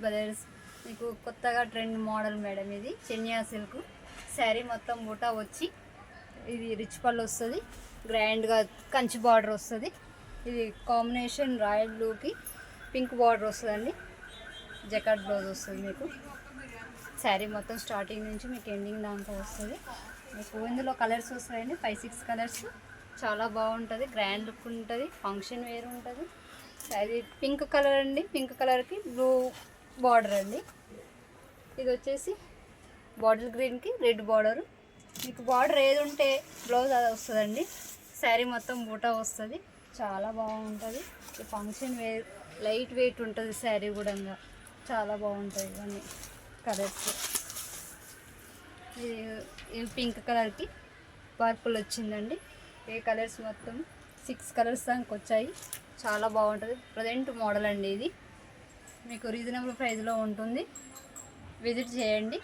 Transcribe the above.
Brothers. మీకు కొత్తగా trend model madam. ఇది చెన్యా సిల్క్ శారీ మొత్తం బూటా వచ్చి ఇది రిచ్ పళ్ళు వస్తుంది. గ్రాండ్గా కంచి బార్డర్ వస్తుంది. ఇది కాంబినేషన్ రాయల్ బ్లూకి పింక్ బార్డర్ వస్తుందండి. జకాట్ బ్లౌజ్ వస్తుంది. మీకు శారీ మొత్తం స్టార్టింగ్ నుంచి మీకు ఎండింగ్ దాకా వస్తుంది. మీకు ఇందులో కలర్స్ వస్తాయండి, 5-6 కలర్స్. చాలా బాగుంటుంది, గ్రాండ్ లుక్ ఉంటుంది, ఫంక్షన్ వేర్ ఉంటుంది. అది పింక్ కలర్ అండి. పింక్ కలర్కి బ్లూ బార్డర్ అండి. ఇది వచ్చేసి బాటిల్ గ్రీన్కి రెడ్ బార్డరు. మీకు బార్డర్ ఏది ఉంటే బ్లౌజ్ అది వస్తుందండి. శారీ మొత్తం బూటా వస్తుంది. చాలా బాగుంటుంది. ఫంక్షన్ వేర్ లైట్ వెయిట్ ఉంటుంది. శారీ కూడా చాలా బాగుంటుంది. ఇవన్నీ కలర్స్. ఇది పింక్ కలర్కి పర్పుల్ వచ్చిందండి. ఏ కలర్స్ మొత్తం 6 కలర్స్ దానికి వచ్చాయి. చాలా బాగుంటుంది. ప్రజెంట్ మోడల్ అండి. ఇది మీకు రీజనబుల్ ప్రైస్లో ఉంటుంది. విజిట్ చేయండి.